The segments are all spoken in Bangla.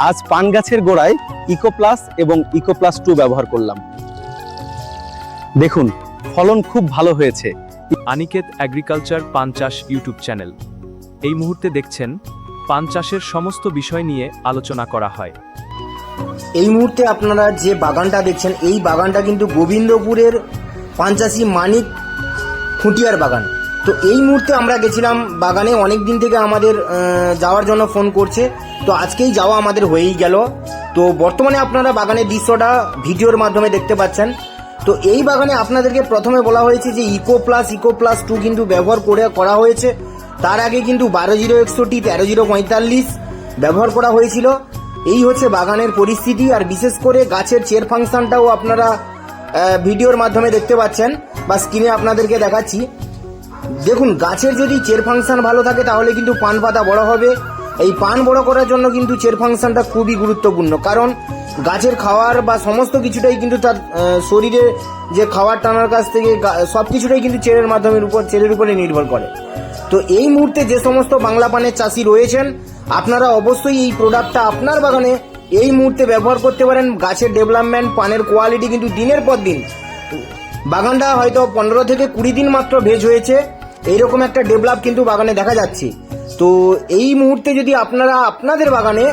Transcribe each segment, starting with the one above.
আজ পান গাছের গোড়ায় ইকো প্লাস এবং ইকো প্লাস 2 ব্যবহার করলাম। দেখুন ফলন খুব ভালো হয়েছে। আনিকেত এগ্রিকালচার পান চাষ ইউটিউব চ্যানেল। এই মুহূর্তে দেখছেন পান চাষের সমস্ত বিষয় নিয়ে আলোচনা করা হয়। এই মুহূর্তে আপনারা যে বাগানটা দেখছেন, এই বাগানটা কিন্তু গোবিন্দপুরের পানচাষি মানিক খুঁটিয়ার বাগান। তো এই মুহূর্তে আমরা গেছিলাম বাগানে, অনেক দিন থেকে আমাদের যাওয়ার জন্য ফোন করছে, তো আজকেই যাওয়া আমাদের হয়েই গেল। তো বর্তমানে আপনারা বাগানের দৃশ্যটা ভিডিওর মাধ্যমে দেখতে পাচ্ছেন। তো এই বাগানে আপনাদেরকে প্রথমে বলা হয়েছে যে ইকো প্লাস 2 কিন্তু ব্যবহার করা হয়েছে। তার আগে কিন্তু 12-061, 13-045 ব্যবহার করা হয়েছিল। এই হচ্ছে বাগানের পরিস্থিতি। আর বিশেষ করে গাছের চেয়ার ফাংশনটাও আপনারা ভিডিওর মাধ্যমে দেখতে পাচ্ছেন বা স্ক্রিনে আপনাদেরকে দেখাচ্ছি। দেখুন, গাছের যদি চেয়ার ফাংশন ভালো থাকে তাহলে কিন্তু পান পাতা বড় হবে। এই পান বড় করার জন্য কিন্তু চেয়ার ফাংশনটা খুবই গুরুত্বপূর্ণ, কারণ গাছের খাওয়ার বা সমস্ত কিছুটাই কিন্তু তার শরীরে যে খাবার টানার কাছ থেকে সব কিছুটাই কিন্তু চেয়ারের উপরে নির্ভর করে। তো এই মুহূর্তে যে সমস্ত বাংলা পানের চাষি রয়েছেন, আপনারা অবশ্যই এই প্রোডাক্টটা আপনার বাগানে এই মুহূর্তে ব্যবহার করতে পারেন। গাছের ডেভেলপমেন্ট, পানের কোয়ালিটি কিন্তু দিনের পর দিন, বাগানটা হয়তো 15 থেকে 20 দিন মাত্র ভেজ হয়েছে, এইরকম একটা ডেভেলপ কিন্তু বাগানে দেখা যাচ্ছে। তো এই মুহূর্তে যদি আপনারা আপনাদের বাগানে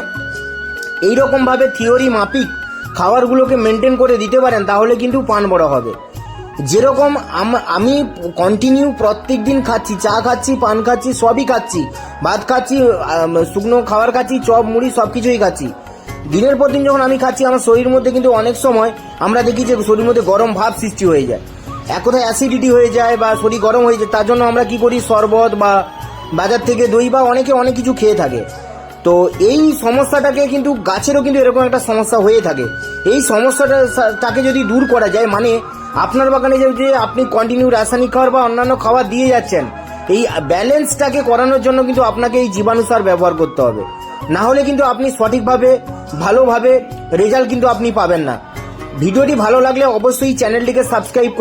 এইরকমভাবে থিওরি মাফিক খাবারগুলোকে মেনটেন করে দিতে পারেন, তাহলে কিন্তু পান বড় হবে। যেরকম আমি কন্টিনিউ প্রত্যেক দিন খাচ্ছি, চা খাচ্ছি, পান খাচ্ছি, সবই খাচ্ছি, ভাত খাচ্ছি, শুকনো খাবার খাচ্ছি, চপ মুড়ি সব কিছুই খাচ্ছি। দিনের পর দিন যখন আমি খাচ্ছি, আমার শরীরের মধ্যে কিন্তু অনেক সময় আমরা দেখি যে শরীরের মধ্যে গরম ভাব সৃষ্টি হয়ে যায়, এক কথায় অ্যাসিডিটি হয়ে যায় বা শরীর গরম হয়ে যায়। তার জন্য আমরা কি করি, শরবত বা বাজার থেকে দই বা অনেকে অনেক কিছু খেয়ে থাকে। তো এই সমস্যাটাকে কিন্তু গাছেরও কিন্তু এরকম একটা সমস্যা হয়ে থাকে। এই সমস্যাটাকে যদি দূর করা যায়, মানে আপনার বাগানে যে আপনি কন্টিনিউ রাসায়নিক খাবার বা অন্যান্য খাবার দিয়ে যাচ্ছেন, এই ব্যালেন্সটাকে করানোর জন্য কিন্তু আপনাকে এই জীবাণু সার ব্যবহার করতে হবে। না হলে কিন্তু আপনি সঠিকভাবে ভালোভাবে রেজাল্ট কিন্তু আপনি পাবেন না। ভিডিওটি ভালো লাগলে অবশ্যই চ্যানেলটিকে সাবস্ক্রাইব